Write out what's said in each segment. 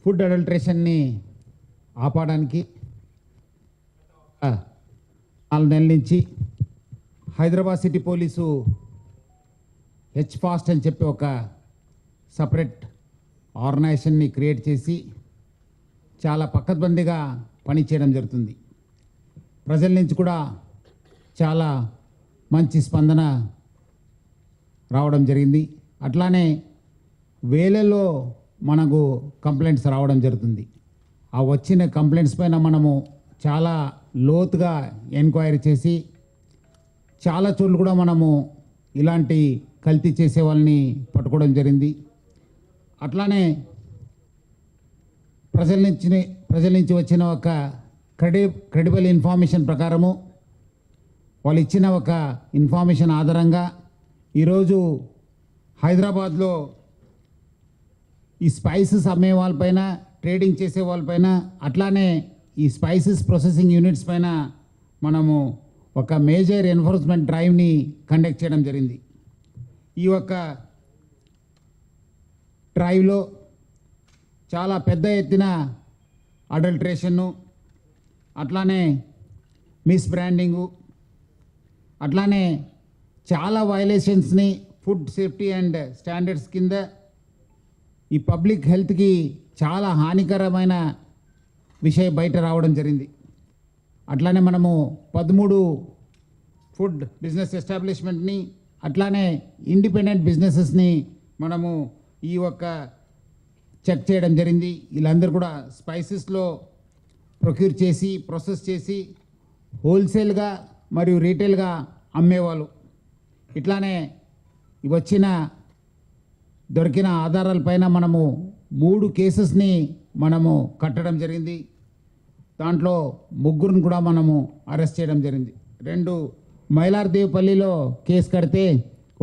Food అడల్ట్రేషన్ని ఆపడానికి 4 నెలల నుంచి హైదరాబాద్ సిటీ పోలీసు హెచ్ఫాస్ట్ అని చెప్పి ఒక సపరేట్ ఆర్గనైజేషన్ని క్రియేట్ చేసి చాలా పకడ్బందీగా పనిచేయడం జరుగుతుంది. ప్రజల నుంచి కూడా చాలా మంచి స్పందన రావడం జరిగింది. అట్లానే వేలలో మనకు కంప్లైంట్స్ రావడం జరుగుతుంది. ఆ వచ్చిన కంప్లైంట్స్ పైన మనము చాలా లోతుగా ఎంక్వైరీ చేసి చాలా చోట్ల కూడా మనము ఇలాంటి కల్తీ చేసే వాళ్ళని పట్టుకోవడం జరిగింది. అట్లానే ప్రజల నుంచి వచ్చిన ఒక క్రెడిబుల్ ఇన్ఫర్మేషన్ ప్రకారము వాళ్ళు ఇచ్చిన ఒక ఇన్ఫర్మేషన్ ఆధారంగా ఈరోజు హైదరాబాద్లో ఈ స్పైసెస్ అమ్మే వాళ్ళపైన, ట్రేడింగ్ చేసే వాళ్ళపైన, అట్లానే ఈ స్పైసెస్ ప్రాసెసింగ్ యూనిట్స్ పైన మనము ఒక మేజర్ ఎన్ఫోర్స్మెంట్ డ్రైవ్ని కండక్ట్ చేయడం జరిగింది. ఈ యొక్క డ్రైవ్లో చాలా పెద్ద ఎత్తున అడల్ట్రేషన్ను, అట్లానే మిస్ బ్రాండింగు, అట్లానే చాలా వైలేషన్స్ని ఫుడ్ సేఫ్టీ అండ్ స్టాండర్డ్స్ కింద ఈ పబ్లిక్ హెల్త్కి చాలా హానికరమైన విషయం బయట రావడం జరిగింది. అట్లానే మనము 13 ఫుడ్ బిజినెస్ ఎస్టాబ్లిష్మెంట్ని, అట్లానే ఇండిపెండెంట్ బిజినెసెస్ని మనము ఈ ఒక్క చెక్ చేయడం జరిగింది. వీళ్ళందరూ కూడా స్పైసెస్లో ప్రొక్యూర్ చేసి, ప్రాసెస్ చేసి హోల్సేల్గా మరియు రీటైల్గా అమ్మేవాళ్ళు. ఇట్లానే దొరికిన ఆధారాలపైన మనము 3 కేసెస్ని మనము కట్టడం జరిగింది. దాంట్లో 3 కూడా మనము అరెస్ట్ చేయడం జరిగింది. 2 మైలార్దేవ్పల్లిలో కేసు కడితే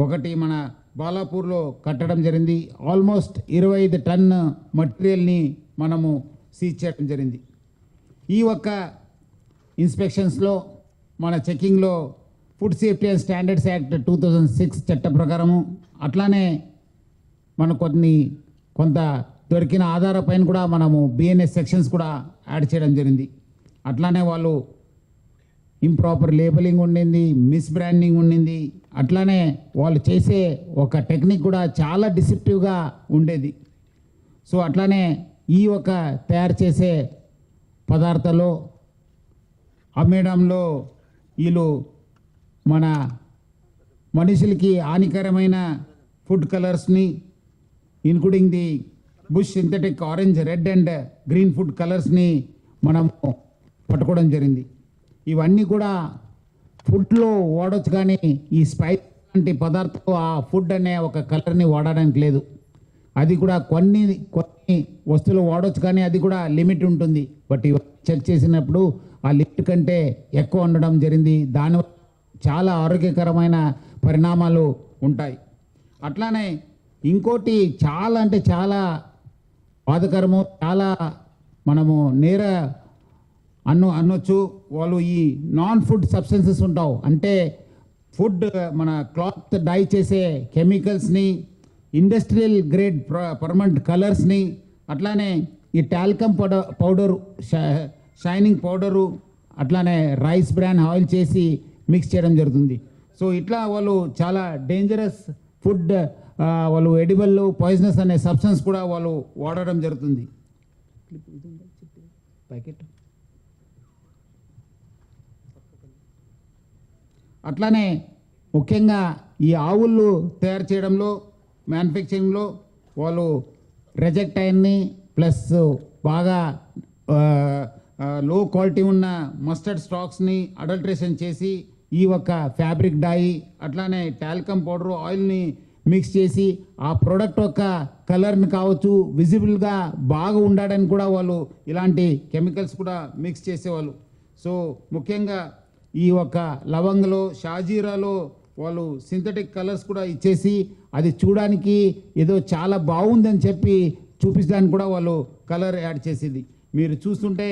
1 మన బాలాపూర్లో కట్టడం జరిగింది. ఆల్మోస్ట్ 25 టన్ మటీరియల్ని మనము సీజ్ చేయడం జరిగింది. ఈ ఒక్క ఇన్స్పెక్షన్స్లో మన చెకింగ్లో food safety and standards act 2006 చట్ట ప్రకారము, అట్లానే మన కొంత దొరికిన ఆధారపైన కూడా మనము బిఎన్ఎస్ సెక్షన్స్ కూడా యాడ్ చేయడం జరిగింది. అట్లానే వాళ్ళు ఇంప్రాపర్ లేబలింగ్ ఉండింది, మిస్ బ్రాండింగ్ ఉండింది, అట్లానే వాళ్ళు చేసే ఒక టెక్నిక్ కూడా చాలా డిసిప్టివ్గా ఉండేది. సో అట్లానే ఈ ఒక తయారు చేసే పదార్థాలు అమ్మేయడంలో వీళ్ళు మన మనుషులకి హానికరమైన ఫుడ్ కలర్స్ని, including the bush synthetic orange, red and green food కలర్స్ని మనము పట్టుకోవడం జరిగింది. ఇవన్నీ కూడా ఫుడ్లో వాడవచ్చు, కానీ ఈ స్పైస్ లాంటి పదార్థం ఆ ఫుడ్ అనే ఒక కలర్ని వాడడానికి లేదు. అది కూడా కొన్ని వస్తువులు వాడవచ్చు, కానీ అది కూడా లిమిట్ ఉంటుంది. బట్ చెక్ చేసినప్పుడు ఆ లిమిట్ కంటే ఎక్కువ ఉండడం జరిగింది. దానివల్ల చాలా ఆరోగ్యకరమైన పరిణామాలు ఉంటాయి. అట్లానే ఇంకోటి చాలా బాధకరము, చాలా మనము అనొచ్చు. వాళ్ళు ఈ నాన్ ఫుడ్ సబ్స్టెన్సెస్ ఉంటావు, అంటే ఫుడ్ మన క్లాత్ డై చేసే కెమికల్స్ని, ఇండస్ట్రియల్ గ్రేడ్ పర్మనెంట్ కలర్స్ని, అట్లానే ఈ టాల్కమ్ పౌడరు, షైనింగ్ పౌడరు, అట్లానే రైస్ బ్రాన్ ఆయిల్ చేసి మిక్స్ చేయడం జరుగుతుంది. సో ఇట్లా వాళ్ళు చాలా డేంజరస్ ఫుడ్, వాళ్ళు ఎడిబుల్ పాయిజనస్ అనే సబ్స్టెన్స్ కూడా వాళ్ళు వాడడం జరుగుతుంది. ప్యాకెట్ అట్లానే ముఖ్యంగా ఈ ఆవులు తయారు చేయడంలో, మ్యానుఫ్యాక్చరింగ్లో వాళ్ళు రిజెక్ట్ అయ్యి ప్లస్ బాగా లో క్వాలిటీ ఉన్న మస్టర్డ్ స్టాక్స్ని అడల్ట్రేషన్ చేసి ఈ ఒక ఫ్యాబ్రిక్ డై, అట్లానే టాల్కమ్ పౌడర్, ఆయిల్ని మిక్స్ చేసి ఆ ప్రోడక్ట్ యొక్క కలర్ని కావచ్చు విజిబుల్గా బాగా ఉండడానికి కూడా వాళ్ళు ఇలాంటి కెమికల్స్ కూడా మిక్స్ చేసేవాళ్ళు. సో ముఖ్యంగా ఈ ఒక లవంగలో, షాజీరాలో వాళ్ళు సింథటిక్ కలర్స్ కూడా ఇచ్చేసి అది చూడడానికి ఏదో చాలా బాగుందని చెప్పి చూపించడానికి కూడా వాళ్ళు కలర్ యాడ్ చేసేది. మీరు చూస్తుంటే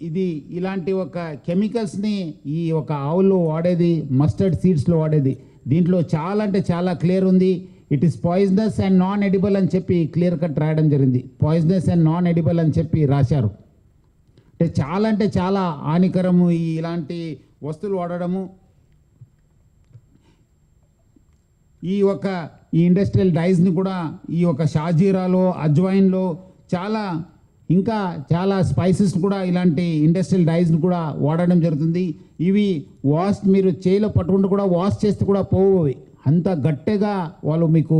ఇది ఇలాంటి ఒక కెమికల్స్ని ఈ ఒక ఆవుల్లో వాడేది, మస్టర్డ్ సీడ్స్లో వాడేది. దీంట్లో చాలా అంటే చాలా క్లియర్ ఉంది. It is poisonous and non edible అని చెప్పి క్లియర్ కట్ రాయడం జరిగింది. పాయిజనస్ అండ్ నాన్ ఎడిబుల్ అని చెప్పి రాశారు. అంటే చాలా హానికరము ఇలాంటి వస్తువులు వాడడము. ఈ ఇండస్ట్రియల్ డైస్ని కూడా ఈ షాజీరాలో, అజ్వైన్లో ఇంకా చాలా స్పైసెస్ కూడా ఇలాంటి ఇండస్ట్రియల్ డైస్ని కూడా వాడడం జరుగుతుంది. ఇవి మీరు చేయిలో పట్టుకుంటూ కూడా వాష్ చేస్తే కూడా పోవు, అంత గట్టిగా వాళ్ళు మీకు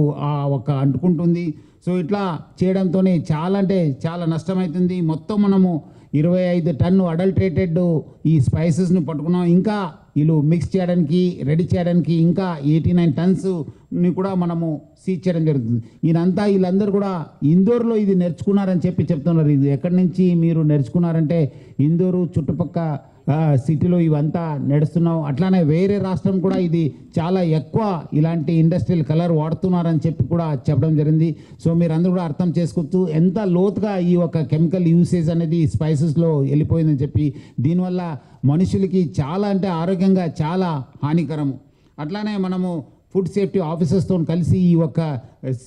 అంటుకుంటుంది. సో ఇట్లా చేయడంతో చాలా నష్టమవుతుంది. మొత్తం మనము 25 టన్ను అడల్ట్రేటెడ్ ఈ స్పైసెస్ని పట్టుకున్నాం. ఇంకా వీళ్ళు మిక్స్ చేయడానికి, రెడీ చేయడానికి ఇంకా 89 టన్స్ని కూడా మనము సీజ్ చేయడం జరుగుతుంది. వీళ్ళందరూ కూడా ఇందోర్లో ఇది నేర్చుకున్నారని చెప్తున్నారు. ఇది ఎక్కడి నుంచి మీరు నేర్చుకున్నారంటే ఇందోరు చుట్టుపక్క సిటీలో ఇవంతా నడుస్తున్నాం. అట్లానే వేరే రాష్ట్రం కూడా ఇది చాలా ఎక్కువ ఇలాంటి ఇండస్ట్రియల్ కలర్ వాడుతున్నారని చెప్పి కూడా చెప్పడం జరిగింది. సో మీరు అందరూ కూడా అర్థం చేసుకోవచ్చు ఎంత లోతుగా ఈ కెమికల్ యూసేజ్ అనేది స్పైసెస్లో వెళ్ళిపోయిందని చెప్పి. దీనివల్ల మనుషులకి ఆరోగ్యంగా చాలా హానికరము. అట్లానే మనము ఫుడ్ సేఫ్టీ ఆఫీసర్స్తో కలిసి ఈ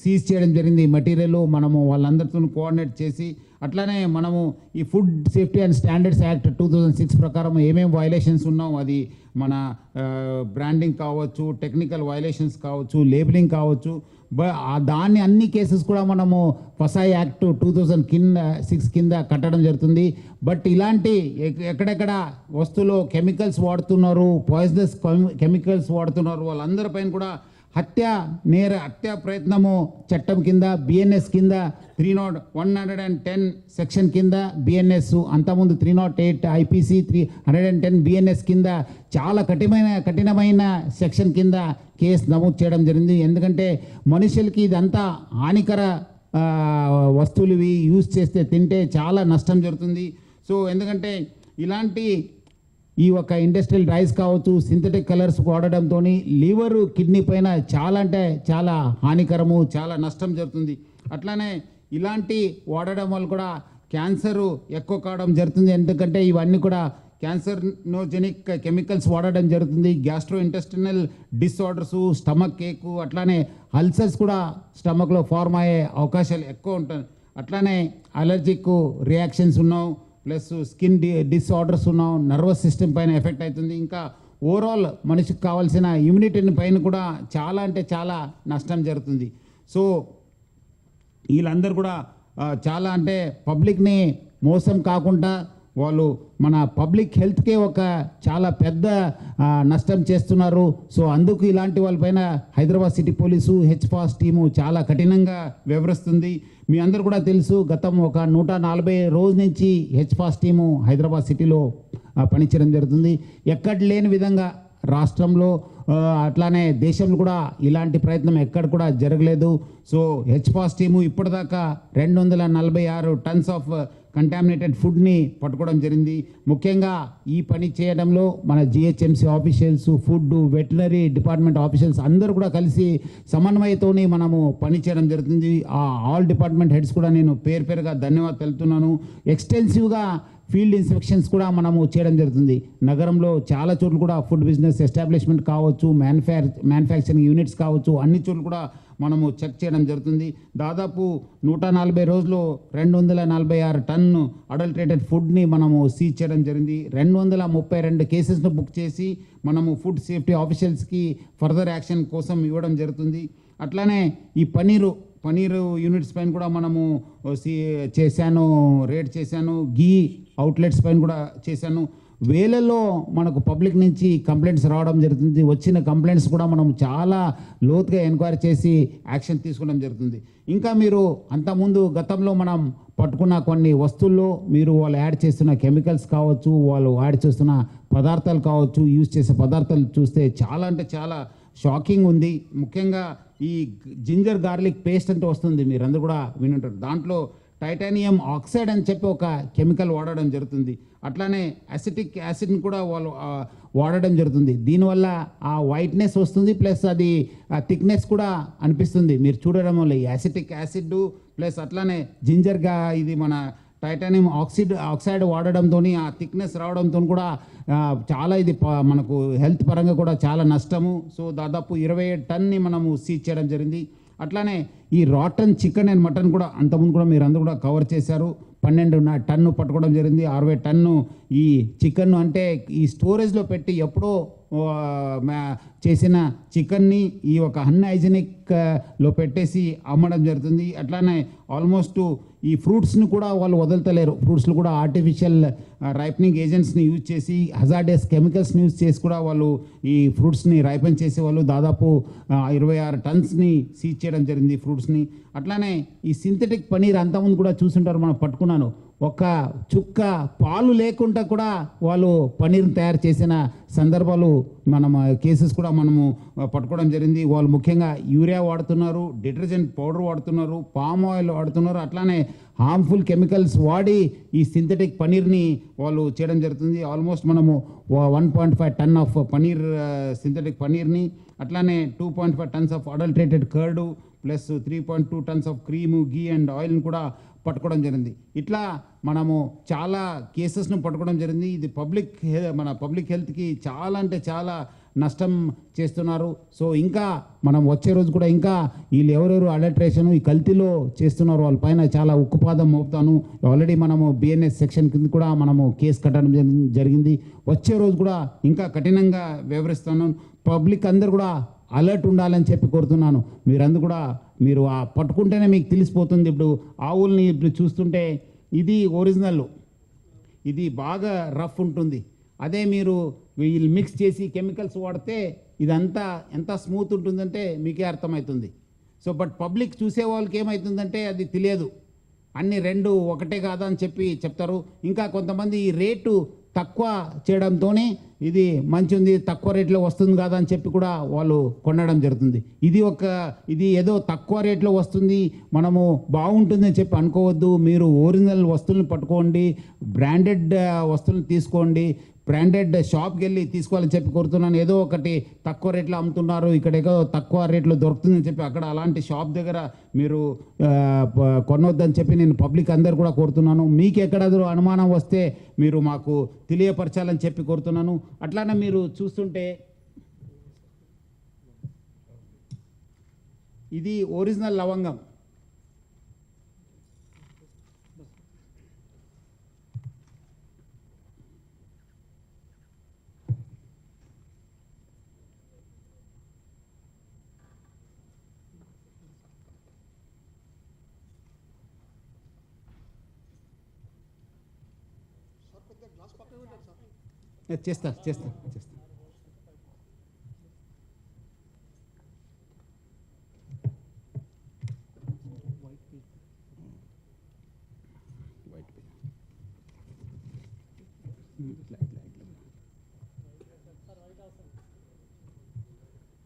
సీజ్ చేయడం జరిగింది మెటీరియల్. మనము వాళ్ళందరితో కోఆర్డినేట్ చేసి అట్లానే మనము ఈ food safety and standards act 2006 ప్రకారం ఏమేమి వైలేషన్స్ ఉన్నాం, అది మన బ్రాండింగ్ కావచ్చు, టెక్నికల్ వైలేషన్స్ కావచ్చు, లేబులింగ్ కావచ్చు, దాన్ని అన్ని కేసెస్ కూడా మనము ఫసాయి యాక్ట్ 2006 కింద కట్టడం జరుగుతుంది. బట్ ఇలాంటి ఎక్కడెక్కడ వస్తువులో కెమికల్స్ వాడుతున్నారు, పాయిజనస్ కెమికల్స్ వాడుతున్నారు, వాళ్ళందరిపైన కూడా హత్య ప్రయత్నము చట్టం కింద బిఎన్ఎస్ కింద 110 సెక్షన్ కింద బిఎన్ఎస్, అంతకుముందు 308 ఐపీసీ 310 బిఎన్ఎస్ కింద చాలా కఠినమైన సెక్షన్ కింద కేసు నమోదు చేయడం జరిగింది. ఎందుకంటే మనుషులకి ఇదంతా హానికర వస్తువులు యూజ్ చేస్తే తింటే చాలా నష్టం జరుగుతుంది. సో ఎందుకంటే ఇలాంటి ఈ ఇండస్ట్రియల్ రైస్ కావచ్చు, సింథటిక్ కలర్స్ వాడడంతో లివరు, కిడ్నీ పైన చాలా హానికరము, చాలా నష్టం జరుగుతుంది. అట్లానే ఇలాంటి వాడడం వల్ల కూడా క్యాన్సరు ఎక్కువ కావడం జరుగుతుంది. ఎందుకంటే ఇవన్నీ కూడా క్యాన్సర్నోజెనిక్ కెమికల్స్ వాడడం జరుగుతుంది. గ్యాస్ట్రో ఇంటెస్టినల్ డిసార్డర్సు, స్టమక్ కేకు, అట్లానే అల్సర్స్ కూడా స్టమక్లో ఫార్మ్ అయ్యే అవకాశాలు ఎక్కువ ఉంటాయి. అట్లానే అలర్జిక్ రియాక్షన్స్ ఉన్నావు, ప్లస్ స్కిన్ డిసార్డర్స్ ఉన్నాం, నర్వస్ సిస్టమ్ పైన ఎఫెక్ట్ అవుతుంది. ఇంకా ఓవరాల్ మనిషికి కావాల్సిన ఇమ్యూనిటీ పైన కూడా చాలా నష్టం జరుగుతుంది. సో వీళ్ళందరూ కూడా పబ్లిక్ని మోసం కాకుండా వాళ్ళు మన పబ్లిక్ హెల్త్కే చాలా పెద్ద నష్టం చేస్తున్నారు. సో అందుకు ఇలాంటి వాళ్ళపైన హైదరాబాద్ సిటీ పోలీసు హెచ్ఫాస్ట్ టీము చాలా కఠినంగా వ్యవహరిస్తుంది. మీ అందరూ కూడా తెలుసు, గతం 140 రోజు నుంచి హెచ్ఫాస్ట్ టీము హైదరాబాద్ సిటీలో పనిచేయడం జరుగుతుంది. ఎక్కడ లేని విధంగా రాష్ట్రంలో అట్లానే దేశంలో కూడా ఇలాంటి ప్రయత్నం ఎక్కడ కూడా జరగలేదు. సో హెచ్ఫాస్ట్ టీము ఇప్పటిదాకా 246 టన్స్ ఆఫ్ కంటామినేటెడ్ ఫుడ్ని పట్టుకోవడం జరిగింది. ముఖ్యంగా ఈ పని చేయడంలో మన GHMC officials, food, veterinary department officials అందరూ కూడా కలిసి సమన్వయంతోనే మనము పని చేయడం జరుగుతుంది. ఆల్ డిపార్ట్మెంట్ హెడ్స్ కూడా నేను పేరుగా ధన్యవాదాలు తెలుపుతున్నాను. ఎక్స్టెన్సివ్గా ఫీల్డ్ ఇన్స్పెక్షన్స్ కూడా మనము చేయడం జరుగుతుంది. నగరంలో చాలా చోట్ల కూడా ఫుడ్ బిజినెస్ ఎస్టాబ్లిష్మెంట్ కావచ్చు, మ్యానుఫ్యాక్చరింగ్ యూనిట్స్ కావచ్చు, అన్ని చోట్ల కూడా మనము చెక్ చేయడం జరుగుతుంది. దాదాపు 140 రోజులు 246 టన్ను అడల్ట్రేటెడ్ ఫుడ్ని మనము సీజ్ చేయడం జరిగింది. 232 కేసెస్ను బుక్ చేసి మనము ఫుడ్ సేఫ్టీ ఆఫీషియల్స్కి ఫర్దర్ యాక్షన్ కోసం ఇవ్వడం జరుగుతుంది. అట్లానే ఈ పనీరు యూనిట్స్ పైన కూడా మనము రేడ్ చేశాను. గీ అవుట్లెట్స్ పైన కూడా చేశాను. వేలలో మనకు పబ్లిక్ నుంచి కంప్లైంట్స్ రావడం జరుగుతుంది. వచ్చిన కంప్లైంట్స్ కూడా మనం చాలా లోతుగా ఎంక్వైరీ చేసి యాక్షన్ తీసుకోవడం జరుగుతుంది. ఇంకా మీరు అంతకుముందు గతంలో మనం పట్టుకున్న కొన్ని వస్తువుల్లో వాళ్ళు యాడ్ చేస్తున్న కెమికల్స్ కావచ్చు, వాళ్ళు యాడ్ చేస్తున్న పదార్థాలు కావచ్చు, యూజ్ చేసే పదార్థాలు చూస్తే చాలా షాకింగ్ ఉంది. ముఖ్యంగా ఈ జింజర్ గార్లిక్ పేస్ట్ అంటే వస్తుంది, మీరందరూ కూడా వినుంటారు. దాంట్లో టైటానియం ఆక్సైడ్ అని చెప్పి ఒక కెమికల్ వాడడం జరుగుతుంది. అట్లానే అసిటిక్ యాసిడ్ని కూడా వాళ్ళు వాడడం జరుగుతుంది. దీనివల్ల ఆ వైట్నెస్ వస్తుంది, ప్లస్ అది థిక్నెస్ కూడా అనిపిస్తుంది మీరు చూడడం వల్ల. ఈ అసిటిక్ యాసిడ్ ప్లస్ అట్లానే జింజర్గా ఇది మన టైటానియం ఆక్సైడ్ వాడడంతో ఆ థిక్నెస్ రావడంతో కూడా చాలా ఇది మనకు హెల్త్ పరంగా కూడా చాలా నష్టము. సో దాదాపు 27 టన్ని మనము సీజ్ చేయడం జరిగింది. అట్లానే ఈ రాటన్ చికెన్ అండ్ మటన్ కూడా అంతకుముందు కూడా మీరు అందరూ కూడా కవర్ చేశారు. 12 టన్ను పట్టుకోవడం జరిగింది. 60 టన్ను ఈ చికెన్ అంటే ఈ స్టోరేజ్లో పెట్టి ఎప్పుడో చేసిన చికెన్ని ఈ ఒక అన్హైజెనిక్లో పెట్టేసి అమ్మడం జరుగుతుంది. అట్లానే ఆల్మోస్ట్ ఈ ఫ్రూట్స్ని కూడా వాళ్ళు వదలతలేరు. ఫ్రూట్స్లో కూడా ఆర్టిఫిషియల్ రైపనింగ్ ఏజెంట్స్ని యూజ్ చేసి హజార్డస్ కెమికల్స్ని యూజ్ చేసి కూడా వాళ్ళు ఈ ఫ్రూట్స్ని రైపన్ చేసే వాళ్ళు దాదాపు 26 టన్స్ని సీజ్ చేయడం జరిగింది ఫ్రూట్స్ని. అట్లానే ఈ సింథటిక్ పనీర్ అంతకుముందు కూడా చూసుంటారు, మనం పట్టుకున్నాను. ఒక చుక్క పాలు లేకుండా కూడా వాళ్ళు పనీర్ని తయారు చేసిన సందర్భాలు కేసెస్ కూడా మనము పట్టుకోవడం జరిగింది. వాళ్ళు ముఖ్యంగా యూరియా వాడుతున్నారు, డిటర్జెంట్ పౌడర్ వాడుతున్నారు, పామ్ ఆయిల్ వాడుతున్నారు. అట్లానే హార్మ్ఫుల్ కెమికల్స్ వాడి ఈ సింథటిక్ పనీర్ని వాళ్ళు చేయడం జరుగుతుంది. ఆల్మోస్ట్ మనము 1.5 టన్ ఆఫ్ పనీర్ సింథటిక్ పనీర్ని, అట్లానే 2.5 tons of adulterated curd plus 3.2 tons of cream, ghee and ఆయిల్ని కూడా పట్టుకోవడం జరిగింది. ఇట్లా మనము చాలా కేసెస్ను పట్టుకోవడం జరిగింది. ఇది మన పబ్లిక్ హెల్త్కి చాలా అంటే చాలా నష్టం చేస్తున్నారు. సో ఇంకా మనం వచ్చే రోజు కూడా ఇంకా వీళ్ళు ఎవరెవరు అడల్ట్రేషన్ ఈ కల్తీలో చేస్తున్నారు వాళ్ళ పైన చాలా ఉక్కుపాదం మోపుతాను. ఆల్రెడీ మనము బిఎన్ఎస్ సెక్షన్ కింద కూడా మనము కేసు కట్టడం జరిగింది. వచ్చే రోజు కూడా ఇంకా కఠినంగా వ్యవహరిస్తాను. పబ్లిక్ అందరు కూడా అలర్ట్ ఉండాలని చెప్పి కోరుతున్నాను. మీరందరూ కూడా మీరు పట్టుకుంటేనే మీకు తెలిసిపోతుంది. ఇప్పుడు ఆవుల్ని ఇప్పుడు చూస్తుంటే ఇది ఒరిజినల్, ఇది బాగా రఫ్ ఉంటుంది. అదే మీరు వీళ్ళు మిక్స్ చేసి కెమికల్స్ వాడితే ఇదంతా ఎంత స్మూత్ ఉంటుందంటే మీకే అర్థమవుతుంది. సో బట్ పబ్లిక్ చూసే వాళ్ళకి ఏమవుతుందంటే అది తెలియదు, అన్ని రెండు ఒకటే కాదా అని చెప్పి చెప్తారు. ఇంకా కొంతమంది ఈ రేటు తక్కువ చేయడంతోనే ఇది మంచి ఉంది, తక్కువ రేట్లో వస్తుంది కదా అని చెప్పి కూడా వాళ్ళు కొనడం జరుగుతుంది. ఇది ఏదో తక్కువ రేట్లో వస్తుంది, మనము బాగుంటుంది అని చెప్పి అనుకోవద్దు. మీరు ఒరిజినల్ వస్తువులను పట్టుకోండి, బ్రాండెడ్ వస్తువులను తీసుకోండి, బ్రాండెడ్ షాప్కి వెళ్ళి తీసుకోవాలని చెప్పి కోరుతున్నాను. ఏదో ఒకటి తక్కువ రేట్లో అమ్ముతున్నారు, ఇక్కడ ఏదో తక్కువ రేట్లో దొరుకుతుందని చెప్పి అక్కడ అలాంటి షాప్ దగ్గర మీరు కొనవద్దని చెప్పి నేను పబ్లిక్ అందరు కూడా కోరుతున్నాను. మీకు ఎక్కడాದರೂ అనుమానం వస్తే మీరు మాకు తెలియపరచాలని చెప్పి కోరుతున్నాను. అట్లానే మీరు చూస్తుంటే ఇది ఒరిజినల్ లవంగం. చేస్తా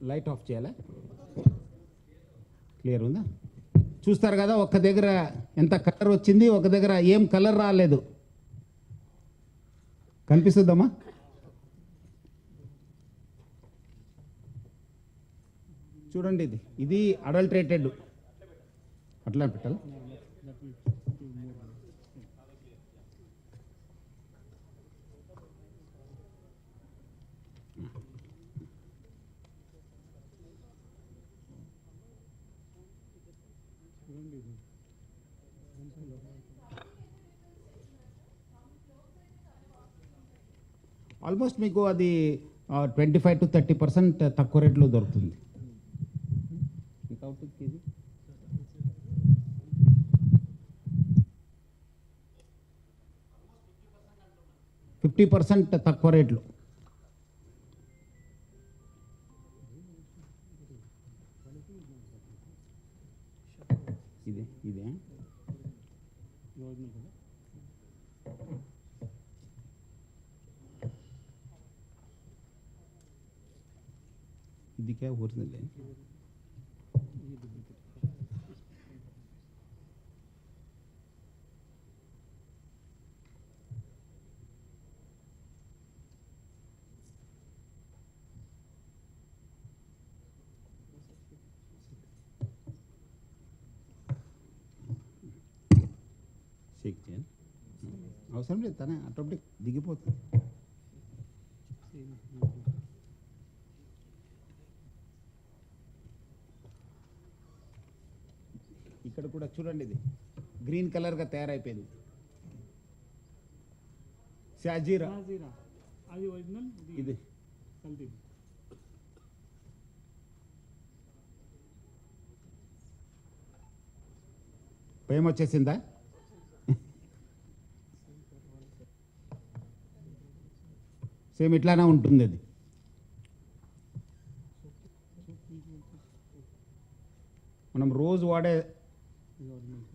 లైట్ ఆఫ్ చేయాలా? క్లియర్ ఉందా? చూస్తారు కదా, ఒక్క దగ్గర ఎంత కలర్ వచ్చింది, ఒక దగ్గర ఏం కలర్ రాలేదు. కనిపిస్తుందమ్మా? చూడండి, ఇది అడల్ట్రేటెడ్. అట్లా పెట్టాలి. ఆల్మోస్ట్ మీకు అది 25 to 30% తక్కువ రేట్లో దొరుకుతుంది. 50% తక్కువ రేట్లు. ఇదే ఇది क्या ओरिजिनल है? షేక్ చేయండి, అవసరం లేదు, తనే ఆటోమేటిక్ దిగిపోతుంది. ఇక్కడ కూడా చూడండి, ఇది గ్రీన్ కలర్గా తయారైపోయింది. షాజీరా అది ఒరిజినల్, ఇది కల్తీ. భయం వచ్చేసిందా? సేమ్ ఇట్లానే ఉంటుంది అది. మనం రోజు వాడే ఇది ఒరిజినల్.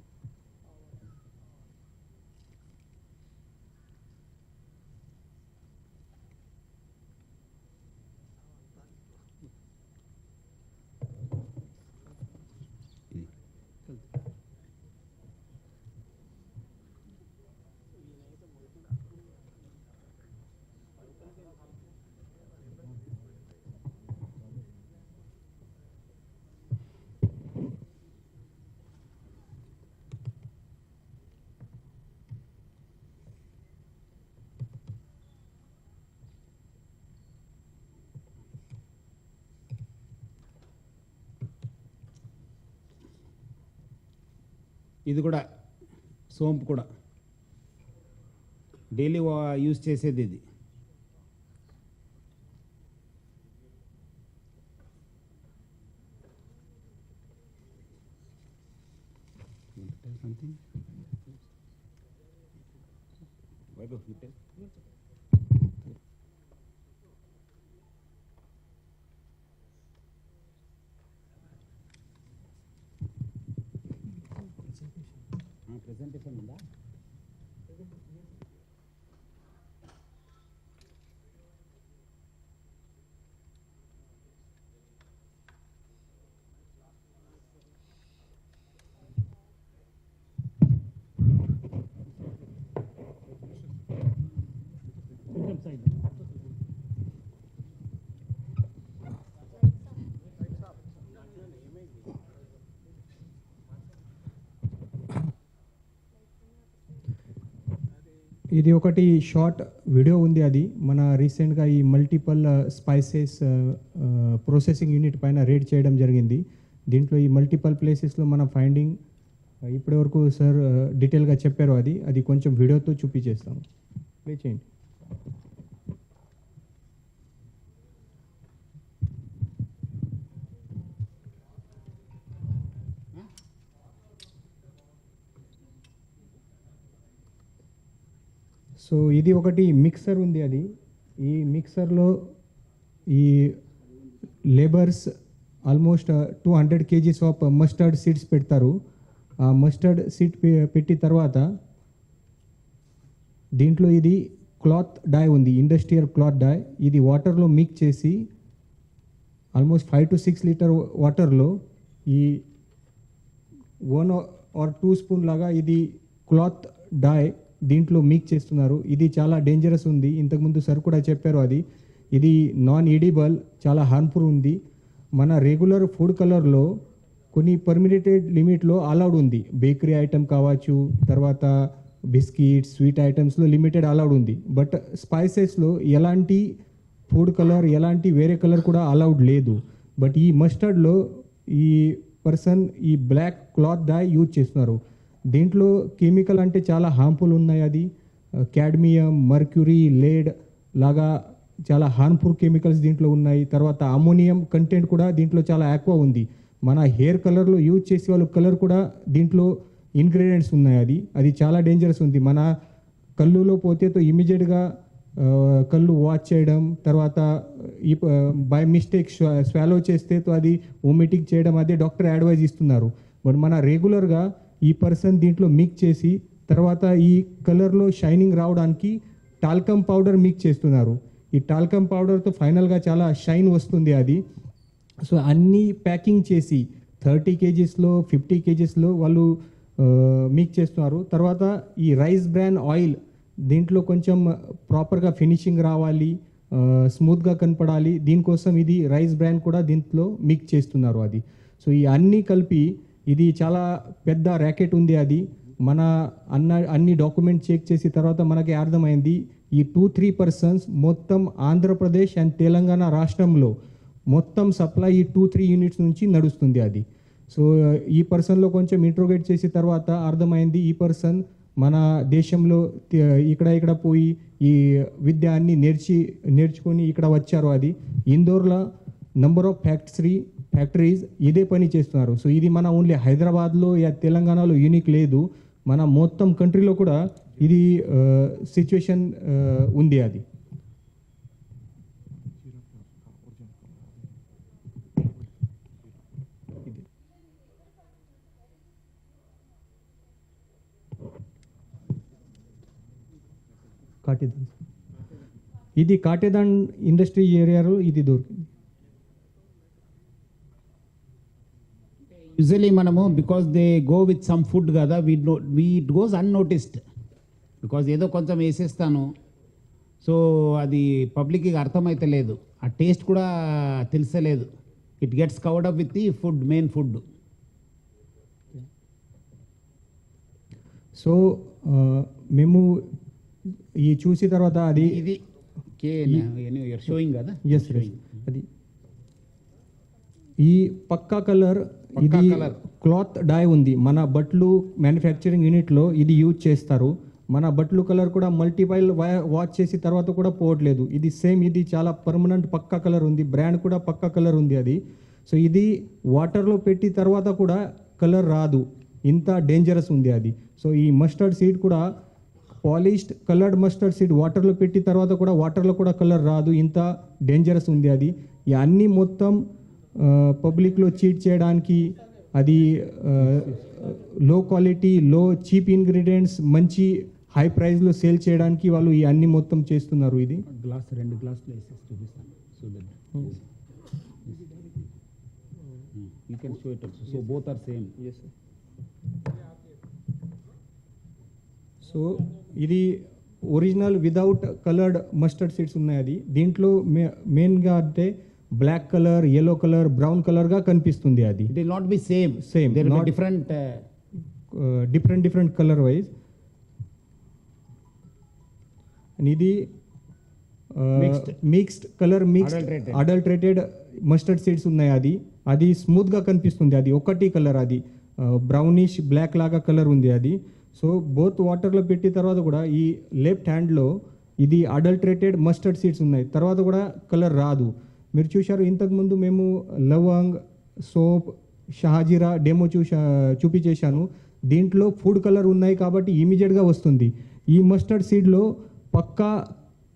ఇది. కల్తీ. ఇది కూడా సోంపు కూడా డైలీ యూజ్ చేసేది ఇది. ప్రెజెంటేషన్ ఉందా? కొంచెం సైడ్. ఇది ఒకటి షార్ట్ వీడియో ఉంది, అది మన రీసెంట్గా ఈ మల్టిపల్ స్పైసెస్ ప్రాసెసింగ్ యూనిట్ పైన రేడ్ చేయడం జరిగింది. దీంట్లో ఈ మల్టిపల్ ప్లేసెస్లో మన ఫైండింగ్ ఇప్పటివరకు సార్ డీటెయిల్గా చెప్పారు. అది కొంచెం వీడియోతో చూపించేస్తాము. ప్లే చేయండి. సో ఇది ఒకటి మిక్సర్ ఉంది, ఈ మిక్సర్లో ఈ labours almost 200 kgs of mustard seeds పెడతారు. ఆ మస్టర్డ్ సీడ్ పెట్టి తర్వాత దీంట్లో ఇది క్లాత్ డై ఉంది, ఇండస్ట్రియల్ క్లాత్ డై. ఇది వాటర్లో మిక్స్ చేసి ఆల్మోస్ట్ 5 to 6 లీటర్ వాటర్లో ఈ 1 or 2 స్పూన్ లాగా ఇది క్లాత్ డై దీంట్లో మిక్స్ చేస్తున్నారు. ఇది చాలా డేంజరస్ ఉంది, ఇంతకుముందు సార్ కూడా చెప్పారు. ఇది నాన్ ఎడిబుల్, చాలా హార్మ్ఫుల్ ఉంది. మన రెగ్యులర్ ఫుడ్ కలర్లో కొన్ని పర్మిటెడ్ లిమిట్లో అలౌడ్ ఉంది. బేకరీ ఐటమ్ కావచ్చు, తర్వాత బిస్కెట్స్, స్వీట్ ఐటమ్స్లో లిమిటెడ్ అలౌడ్ ఉంది. బట్ స్పైసెస్లో ఎలాంటి ఫుడ్ కలర్, ఎలాంటి వేరే కలర్ కూడా అలౌడ్ లేదు. బట్ ఈ మస్టర్డ్లో ఈ పర్సన్ ఈ బ్లాక్ క్లాత్ డై యూజ్ చేస్తున్నారు. దీంట్లో కెమికల్ అంటే చాలా హార్మ్ఫుల్ ఉన్నాయి. క్యాడ్మియం, మర్క్యూరీ, లేడ్ లాగా చాలా హార్మ్ఫుల్ కెమికల్స్ దీంట్లో ఉన్నాయి. తర్వాత అమోనియం కంటెంట్ కూడా దీంట్లో చాలా ఎక్కువ ఉంది. మన హెయిర్ కలర్లో యూజ్ చేసే వాళ్ళు కలర్ కూడా దీంట్లో ఇంగ్రీడియంట్స్ ఉన్నాయి. అది చాలా డేంజరస్ ఉంది. మన కళ్ళులో పోతే ఇమీడియట్గా కళ్ళు వాచ్ చేయడం, తర్వాత ఈ బై మిస్టేక్ స్వాలో చేస్తే అది వోమిటింగ్ చేయడం, అదే డాక్టర్ అడ్వైజ్ ఇస్తున్నారు. బట్ మన రెగ్యులర్గా ఈ పర్సన్ దీంట్లో మిక్స్ చేసి తర్వాత ఈ కలర్లో షైనింగ్ రావడానికి టాల్కమ్ పౌడర్ మిక్స్ చేస్తున్నారు. ఈ టాల్కమ్ పౌడర్తో ఫైనల్గా చాలా షైన్ వస్తుంది. సో అన్నీ ప్యాకింగ్ చేసి 30 kgsలో 50 kgsలో వాళ్ళు మిక్స్ చేస్తున్నారు. తర్వాత ఈ రైస్ బ్రాన్ ఆయిల్ దీంట్లో కొంచెం ప్రాపర్గా ఫినిషింగ్ రావాలి, స్మూత్గా కనపడాలి, దీనికోసం ఇది రైస్ బ్రాన్ కూడా దీంట్లో మిక్స్ చేస్తున్నారు. సో ఈ అన్నీ కలిపి ఇది చాలా పెద్ద ర్యాకెట్ ఉంది. మన అన్ని డాక్యుమెంట్ చెక్ చేసి తర్వాత మనకి అర్థమైంది ఈ 2-3 పర్సన్స్ మొత్తం ఆంధ్రప్రదేశ్ అండ్ తెలంగాణ రాష్ట్రంలో మొత్తం సప్లై ఈ 2-3 యూనిట్స్ నుంచి నడుస్తుంది. సో ఈ పర్సన్లో కొంచెం ఇంట్రోగేట్ చేసిన తర్వాత అర్థమైంది ఈ పర్సన్ మన దేశంలో ఇక్కడ పోయి ఈ విద్య అన్ని నేర్చుకొని ఇక్కడ వచ్చారు. అది ఇందోర్లో నంబర్ ఆఫ్ ఫ్యాక్టరీస్ ఇదే పని చేస్తున్నారు. సో ఇది మన ఓన్లీ హైదరాబాద్లో యా తెలంగాణలో యూనిక్ లేదు, మన మొత్తం కంట్రీలో కూడా ఇది సిచ్యువేషన్ ఉంది. అది కాటేదాన్, ఇది కాటేదాన్ ఇండస్ట్రీ ఏరియాలో ఇది దొరికింది. యూజువలీ మనము because they go with some food కదా, we it goes unnoticed, because ఏదో కొంచెం వేసేస్తాను, సో అది పబ్లిక్కి అర్థమైతే లేదు, ఆ టేస్ట్ కూడా తెలిసలేదు. It gets covered up with the food, main food. So మేము ఈ చూసిన తర్వాత అది ఇది షోయింగ్ కదా. ఎస్ అది ఈ పక్కా కలర్, ఇది క్లాత్ డై ఉంది మన బట్టలు మ్యానుఫ్యాక్చరింగ్ యూనిట్లో ఇది యూజ్ చేస్తారు. మన బట్టలు కలర్ కూడా మల్టిపల్ వాచ్ చేసిన తర్వాత కూడా పోవట్లేదు. ఇది సేమ్, ఇది చాలా పర్మనెంట్ పక్కా కలర్ ఉంది, బ్రాండ్ కూడా పక్కా కలర్ ఉంది అది. సో ఇది వాటర్లో పెట్టి తర్వాత కూడా కలర్ రాదు, ఇంత డేంజరస్ ఉంది అది. సో ఈ మస్టర్డ్ సీడ్ కూడా పాలిష్డ్ కలర్డ్ మస్టర్డ్ సీడ్ వాటర్లో పెట్టి తర్వాత కూడా వాటర్లో కూడా కలర్ రాదు, ఇంత డేంజరస్ ఉంది అది. ఈ అన్నీ మొత్తం పబ్లిక్లో చీట్ చేయడానికి, అది లో క్వాలిటీ లో చీప్ ఇంగ్రీడియంట్స్ మంచి హై ప్రైస్లో సేల్ చేయడానికి వాళ్ళు ఈ అన్ని మొత్తం చేస్తున్నారు. ఇది గ్లాస్ 2 గ్లాసులు వేసేసి చూపిస్తాను. So that you can show it also. So both are same. Yes. So ఇది original without coloured mustard seeds ఉన్నాయి. అది దీంట్లో మెయిన్గా అంటే black colour, yellow colour, brown కలర్గా కనిపిస్తుంది. అది it will not be same, there will be different colour wise. ఇది mixed colour, adulterated mustard seeds ఉన్నాయి. అది స్మూత్గా కనిపిస్తుంది. అది ఒకటి కలర్, అది బ్రౌనిష్ బ్లాక్ లాగా కలర్ ఉంది అది. సో బోత్ వాటర్లో పెట్టిన తర్వాత కూడా ఈ లెఫ్ట్ హ్యాండ్లో ఇది అడల్ట్రేటెడ్ మస్టర్డ్ సీడ్స్ ఉన్నాయి, తర్వాత కూడా కలర్ రాదు. మీరు చూశారు ఇంతకుముందు మేము లవంగ్, సోప్, షహాజీరా డెమో చూపించేశాను. దీంట్లో ఫుడ్ కలర్ ఉన్నాయి కాబట్టి ఇమీడియట్గా వస్తుంది. ఈ మస్టర్డ్ సీడ్లో పక్కా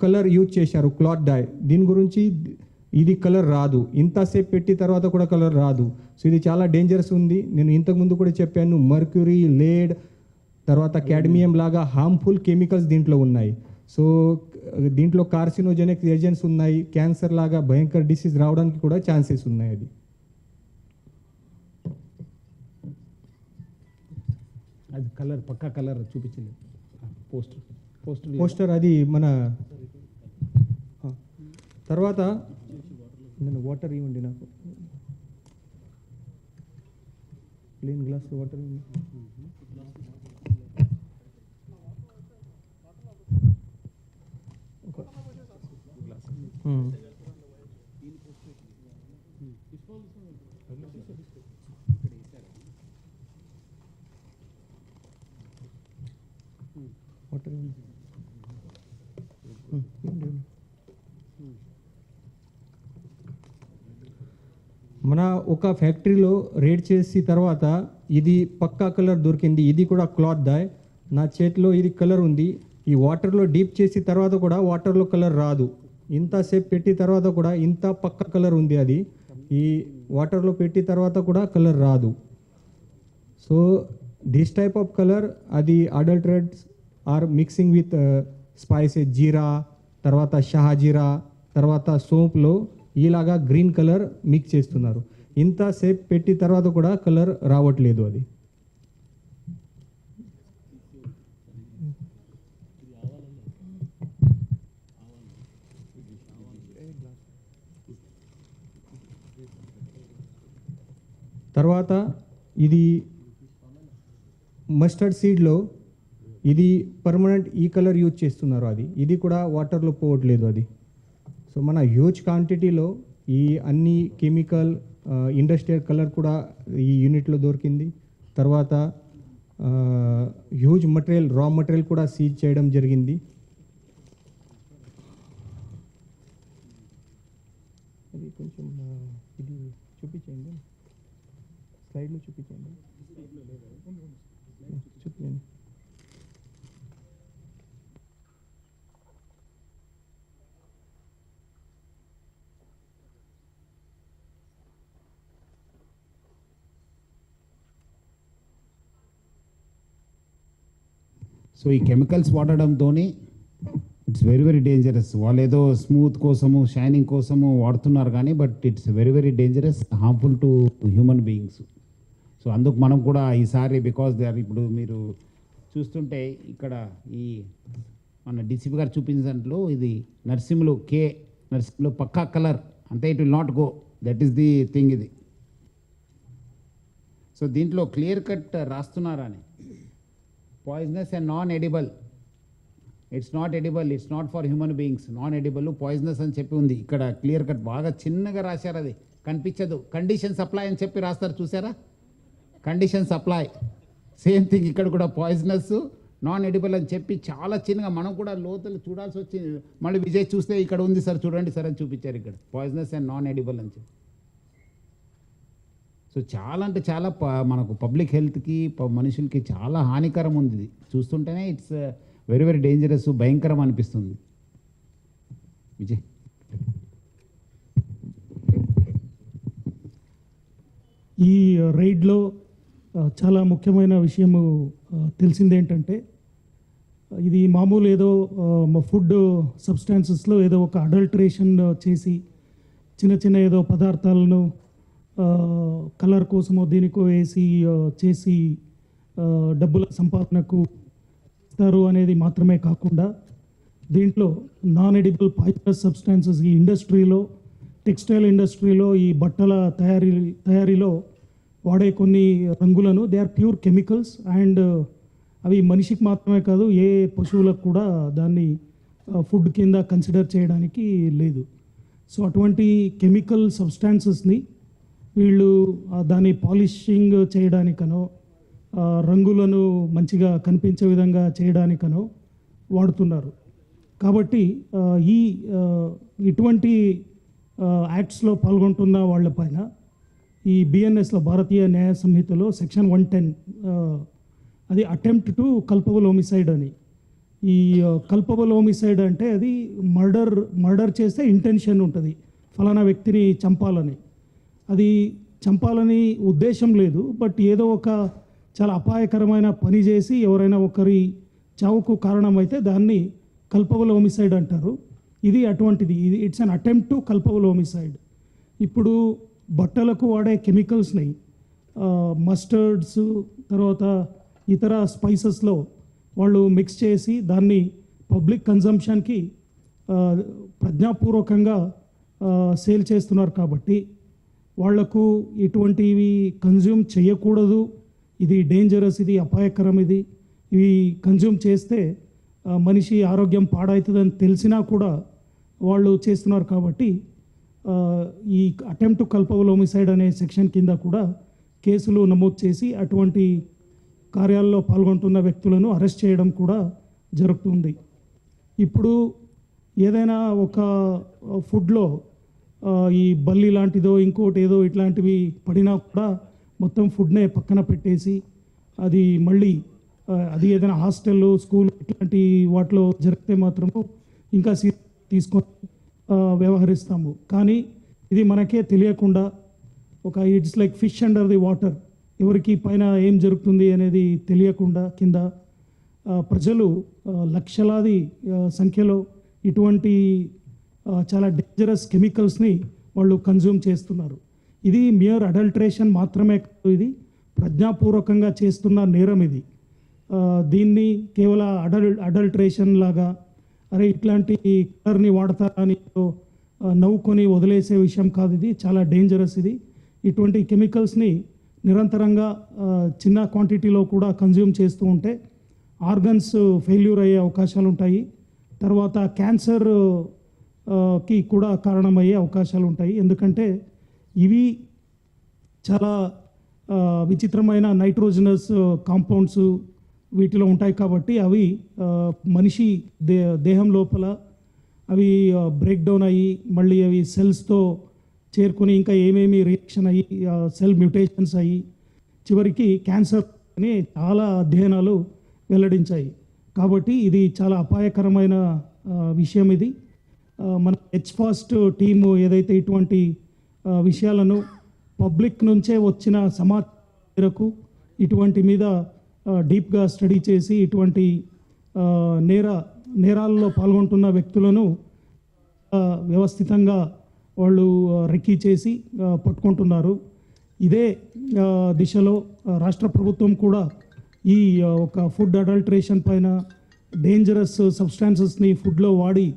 కలర్ యూజ్ చేశారు, క్లాత్ డై. దీని గురించి ఇది కలర్ రాదు, ఇంతసేపు పెట్టి తర్వాత కూడా కలర్ రాదు. సో ఇది చాలా డేంజరస్ ఉంది. నేను ఇంతకుముందు కూడా చెప్పాను, మర్క్యూరీ, లేడ్, తర్వాత క్యాడ్మియం లాగా హార్మ్ఫుల్ కెమికల్స్ దీంట్లో ఉన్నాయి. సో దీంట్లో కార్సినోజెనిక్ ఏజెంట్స్ ఉన్నాయి, క్యాన్సర్ లాగా భయంకర డిసీజ్ రావడానికి కూడా ఛాన్సెస్ ఉన్నాయి. అది కలర్ పక్కా కలర్ చూపించలేదు. పోస్టర్ అది మన తర్వాత నేను వాటర్ ఇవ్వండి, నాకు ప్లేన్ గ్లాస్లో వాటర్ ఇవ్వండి. వాటర్ మన ఒక ఫ్యాక్టరీలో రేడ్ చేసి తర్వాత ఇది పక్కా కలర్ దొరికింది. ఇది కూడా క్లాత్ డై. నా చేతిలో ఇది కలర్ ఉంది. ఈ వాటర్లో డీప్ చేసి తర్వాత కూడా వాటర్లో కలర్ రాదు, ఇంతసేపు పెట్టి తర్వాత కూడా ఇంత పక్కా కలర్ ఉంది. అది ఈ వాటర్లో పెట్టి తర్వాత కూడా కలర్ రాదు. So this type of colour, అది అడల్టరేట్స్ ఆర్ మిక్సింగ్ విత్ స్పైసెస్, జీరా, తర్వాత షహాజీరా, తర్వాత సోంప్లో ఇలాగా గ్రీన్ కలర్ మిక్స్ చేస్తున్నారు. ఇంతసేపు పెట్టి తర్వాత కూడా కలర్ రావట్లేదు. అది తర్వాత ఇది మస్టర్డ్ సీడ్లో ఇది పర్మనెంట్ ఈ కలర్ యూజ్ చేస్తున్నారు. ఇది కూడా వాటర్లో పోవట్లేదు. అది సో మన హ్యూజ్ క్వాంటిటీలో ఈ అన్ని కెమికల్ ఇండస్ట్రియల్ కలర్ కూడా ఈ యూనిట్లో దొరికింది. తర్వాత హ్యూజ్ మటీరియల్, రా మటీరియల్ కూడా సీజ్ చేయడం జరిగింది. అది కొంచెం ఇది చూపించండి, స్లైడ్లో చూపించండి. చూపించండి. సో ఈ కెమికల్స్ వాడడంతో ఇట్స్ వెరీ వెరీ డేంజరస్. వాళ్ళు ఏదో స్మూత్ కోసము షైనింగ్ కోసము వాడుతున్నారు కానీ but it's very very dangerous, harmful to human beings. So అందుకు మనం కూడా ఈసారి బికాస్ దే ఆర్, ఇప్పుడు మీరు చూస్తుంటే ఇక్కడ ఈ మన డీసీపీ గారు చూపించిన దాంట్లో ఇది నర్సింహులు నర్సింహులు పక్కా కలర్ అంటే it will not go, that is the thing ఇది. సో దీంట్లో క్లియర్ కట్ రాస్తున్నారని poisonous and non-edible. It's not edible, it's not for human beings. Non-edible, poisonous అని చెప్పి ఉంది ఇక్కడ క్లియర్ కట్, బాగా చిన్నగా రాశారు, అది కనిపించదు. కండిషన్ సప్లై అని చెప్పి రాస్తారు, చూసారా? కండిషన్ సప్లై సేమ్ థింగ్ ఇక్కడ కూడా పాయిజనస్ నాన్ ఎడిబుల్ అని చెప్పి చాలా చిన్నగా, మనం కూడా లోతులు చూడాల్సి వచ్చింది. మళ్ళీ విజయ్ చూస్తే ఇక్కడ ఉంది సార్ చూడండి సార్ అని చూపించారు ఇక్కడ, పాయిజనస్ అండ్ నాన్ ఎడిబుల్ అని చెప్పి. సో చాలా అంటే చాలా మనకు పబ్లిక్ హెల్త్కి మనుషులకి చాలా హానికరం ఉంది ఇది. చూస్తుంటేనే ఇట్స్ వెరీ వెరీ డేంజరస్, భయంకరం అనిపిస్తుంది. విజయ్. ఈ రైడ్లో చాలా ముఖ్యమైన విషయము తెలిసిందేంటంటే, ఇది మామూలు ఏదో ఫుడ్ సబ్స్టాన్సెస్లో ఏదో ఒక అడల్టరేషన్ చేసి చిన్న చిన్న ఏదో పదార్థాలను కలర్ కోసమో దీనికో వేసి చేసి డబ్బుల సంపాదనకు ఇస్తారు అనేది మాత్రమే కాకుండా, దీంట్లో నాన్ ఎడిబుల్ పాయిజనస్ సబ్స్టాన్సెస్ ఈ ఇండస్ట్రీలో, టెక్స్టైల్ ఇండస్ట్రీలో, ఈ బట్టల తయారీలో వాడే కొన్ని రంగులను, they are pure chemicals and అవి మనిషికి మాత్రమే కాదు ఏ పశువులకు కూడా దాన్ని ఫుడ్ కింద కన్సిడర్ చేయడానికి లేదు. సో అటువంటి కెమికల్ సబ్స్టాన్సెస్ని వీళ్ళు దాన్ని పాలిషింగ్ చేయడానికనో రంగులను మంచిగా కనిపించే విధంగా చేయడానికనో వాడుతున్నారు. కాబట్టి ఇటువంటి యాక్ట్స్లో పాల్గొంటున్న వాళ్ళపైన ఈ బిఎన్ఎస్లో, భారతీయ న్యాయ సంహితలో సెక్షన్ 110 అది అటెంప్ట్ టు కల్పబుల్ హోమిసైడ్ అని. ఈ కల్పబుల్ హోమిసైడ్ అంటే అది మర్డర్ చేస్తే ఇంటెన్షన్ ఉంటుంది, ఫలానా వ్యక్తిని చంపాలని. అది చంపాలని ఉద్దేశం లేదు, బట్ ఏదో ఒక చాలా అపాయకరమైన పని చేసి ఎవరైనా ఒకరి చావుకు కారణమైతే దాన్ని కల్పబుల్ హోమిసైడ్ అంటారు. ఇది అటువంటిది, ఇది it's an attempt to culpable homicide. ఇప్పుడు బట్టలకు వాడే కెమికల్స్ని మస్టర్డ్స్ తర్వాత ఇతర స్పైసెస్లో వాళ్ళు మిక్స్ చేసి దాన్ని పబ్లిక్ కన్జంప్షన్కి ప్రజ్ఞాపూర్వకంగా సేల్ చేస్తున్నారు. కాబట్టి వాళ్లకు ఇటువంటివి కన్జ్యూమ్ చేయకూడదు, ఇది డేంజరస్, ఇది అపాయకరం, ఇవి కన్జ్యూమ్ చేస్తే మనిషి ఆరోగ్యం పాడవుతుందని తెలిసినా కూడా వాళ్ళు చేస్తున్నారు. కాబట్టి ఈ అటెంప్ట్ టు కల్పబుల్ హోమిసైడ్ అనే సెక్షన్ కింద కూడా కేసులు నమోదు చేసి అటువంటి కార్యాల్లో పాల్గొంటున్న వ్యక్తులను అరెస్ట్ చేయడం కూడా జరుగుతుంది. ఇప్పుడు ఏదైనా ఒక ఫుడ్లో ఈ బల్లి లాంటిదో ఇంకోటి ఏదో ఇట్లాంటివి పడినా కూడా మొత్తం ఫుడ్నే పక్కన పెట్టేసి అది మళ్ళీ అది ఏదైనా హాస్టల్, స్కూల్ ఇట్లాంటి వాటిలో జరిగితే మాత్రము ఇంకా తీసుకొని వ్యవహరిస్తాము. కానీ ఇది మనకే తెలియకుండా it's like fish under the water, ఎవరికి పైన ఏం జరుగుతుంది అనేది తెలియకుండా కింద ప్రజలు లక్షలాది సంఖ్యలో ఇటువంటి చాలా డేంజరస్ కెమికల్స్ని వాళ్ళు కన్జ్యూమ్ చేస్తున్నారు. ఇది మియర్ అడల్టరేషన్ మాత్రమే కాదు, ఇది ప్రజ్ఞాపూర్వకంగా చేస్తున్న నేరం. ఇది దీన్ని కేవలం అడల్టరేషన్ లాగా అరే ఇట్లాంటి కలర్ని వాడతారని నవ్వుకొని వదిలేసే విషయం కాదు, ఇది చాలా డేంజరస్. ఇటువంటి కెమికల్స్ని నిరంతరంగా చిన్న క్వాంటిటీలో కూడా కన్జ్యూమ్ చేస్తూ ఉంటే ఆర్గన్స్ ఫెయిల్యూర్ అయ్యే అవకాశాలు ఉంటాయి. తర్వాత క్యాన్సర్ కి కూడా కారణమయ్యే అవకాశాలు ఉంటాయి. ఎందుకంటే ఇవి చాలా విచిత్రమైన నైట్రోజనస్ కాంపౌండ్స్ వీటిలో ఉంటాయి కాబట్టి అవి మనిషి దేహం లోపల అవి బ్రేక్ డౌన్ అయ్యి మళ్ళీ అవి సెల్స్తో చేరుకొని ఇంకా ఏమేమి రియాక్షన్ అయ్యి సెల్ మ్యూటేషన్స్ అయ్యి చివరికి క్యాన్సర్ అని చాలా అధ్యయనాలు వెల్లడించాయి. కాబట్టి ఇది చాలా అపాయకరమైన విషయం. ఇది మన హెచ్ఫాస్ట్ టీము ఏదైతే ఇటువంటి విషయాలను పబ్లిక్ నుంచే వచ్చిన సమాచారం మేరకు ఇటువంటి మీద డీప్గా స్టడీ చేసి ఇటువంటి నేరాల్లో పాల్గొంటున్న వ్యక్తులను వ్యవస్థితంగా వాళ్ళు రెక్కీ చేసి పట్టుకుంటున్నారు. ఇదే దిశలో రాష్ట్ర ప్రభుత్వం కూడా ఈ ఒక ఫుడ్ అడల్టరేషన్ పైన డేంజరస్ సబ్స్టాన్సెస్ని ఫుడ్లో వాడి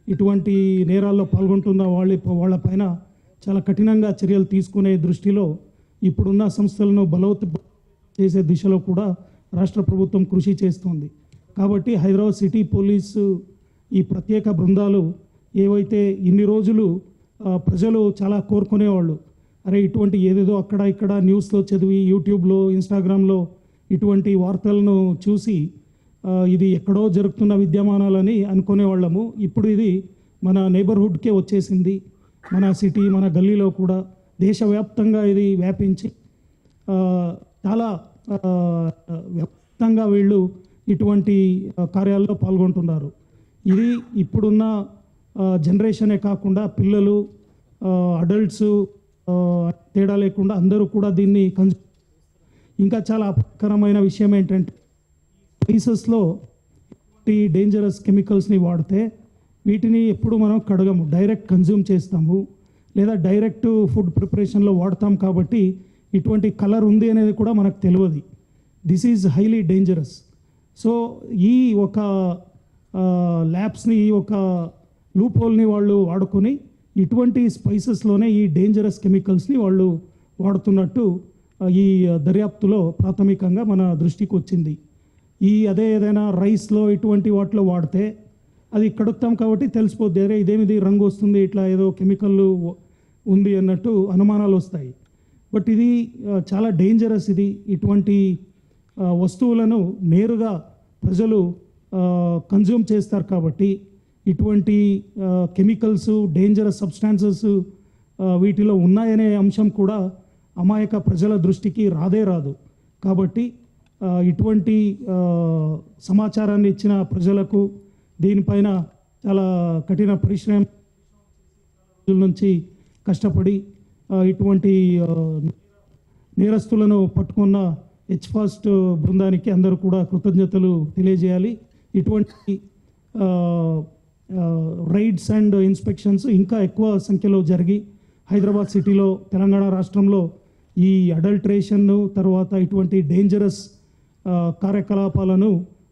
ఇటువంటి నేరాల్లో పాల్గొంటున్న వాళ్ళపైన చాలా కఠినంగా చర్యలు తీసుకునే దృష్టిలో ఇప్పుడున్న సంస్థలను బలోపేతం చేసే దిశలో కూడా రాష్ట్ర ప్రభుత్వం కృషి చేస్తోంది. కాబట్టి హైదరాబాద్ సిటీ పోలీసు ఈ ప్రత్యేక బృందాలు ఏవైతే ఇన్ని రోజులు ప్రజలు చాలా కోరుకునేవాళ్ళు, అరే ఇటువంటి ఏదేదో అక్కడ ఇక్కడ న్యూస్లో చదివి యూట్యూబ్లో ఇన్స్టాగ్రామ్లో ఇటువంటి వార్తలను చూసి ఇది ఎక్కడో జరుగుతున్న విద్యమానాలని అనుకునేవాళ్ళము. ఇప్పుడు ఇది మన నైబర్హుడ్కే వచ్చేసింది. మన సిటీ మన గల్లీలో కూడా దేశవ్యాప్తంగా ఇది వ్యాపించి చాలా వ్యాప్తంగా వీళ్ళు ఇటువంటి కార్యాల్లో పాల్గొంటున్నారు. ఇది ఇప్పుడున్న జనరేషనే కాకుండా పిల్లలు అడల్ట్స్ తేడా లేకుండా అందరూ కూడా దీన్ని ఇంకా చాలా అపకరమైన విషయం ఏంటంటే స్పైసెస్లో ఈ డేంజరస్ కెమికల్స్ని వాడితే వీటిని ఎప్పుడు మనం కడగము, డైరెక్ట్ కన్జ్యూమ్ చేస్తాము లేదా డైరెక్ట్ ఫుడ్ ప్రిపరేషన్లో వాడతాం. కాబట్టి ఇటువంటి కలర్ ఉంది అనేది కూడా మనకు తెలియదు. This is highly dangerous. So ఈ ఒక ల్యాబ్స్ని ఈ ఒక లూప్ హోల్ని వాళ్ళు వాడుకొని ఇటువంటి స్పైసెస్లోనే ఈ డేంజరస్ కెమికల్స్ని వాళ్ళు వాడుతున్నట్టు ఈ దర్యాప్తులో ప్రాథమికంగా మన దృష్టికి వచ్చింది. అదే ఏదైనా రైస్లో ఇటువంటి వాటిలో వాడితే అది కడుగుతాం కాబట్టి తెలిసిపోద్ది, అరే ఇదేమిది రంగు వస్తుంది, ఇట్లా ఏదో కెమికల్ ఉంది అన్నట్టు అనుమానాలు వస్తాయి. బట్ ఇది చాలా డేంజరస్. ఇటువంటి వస్తువులను నేరుగా ప్రజలు కన్జ్యూమ్ చేస్తారు కాబట్టి ఇటువంటి కెమికల్స్ డేంజరస్ సబ్స్టాన్సెస్ వీటిలో ఉన్నాయనే అంశం కూడా అమాయక ప్రజల దృష్టికి రాదు. కాబట్టి ఇటువంటి సమాచారాన్ని ఇచ్చిన ప్రజలకు దీనిపైన చాలా కఠిన పరిశ్రమ నుంచి కష్టపడి ఇటువంటి నేరస్తులను పట్టుకున్న హెచ్ఫాస్ట్ బృందానికి అందరూ కూడా కృతజ్ఞతలు తెలియజేయాలి. ఇటువంటి రైడ్స్ అండ్ ఇన్స్పెక్షన్స్ ఇంకా ఎక్కువ సంఖ్యలో జరిగి హైదరాబాద్ సిటీలో తెలంగాణ రాష్ట్రంలో ఈ అడల్టరేషన్ తర్వాత ఇటువంటి డేంజరస్ కార్యకలాపాలను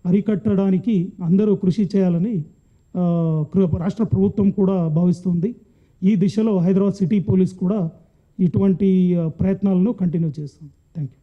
అరికట్టడానికి అందరూ కృషి చేయాలని రాష్ట్ర ప్రభుత్వం కూడా భావిస్తుంది. ఈ దిశలో హైదరాబాద్ సిటీ పోలీస్ కూడా ఇటువంటి ప్రయత్నాలను కంటిన్యూ చేస్తుంది. Thank you.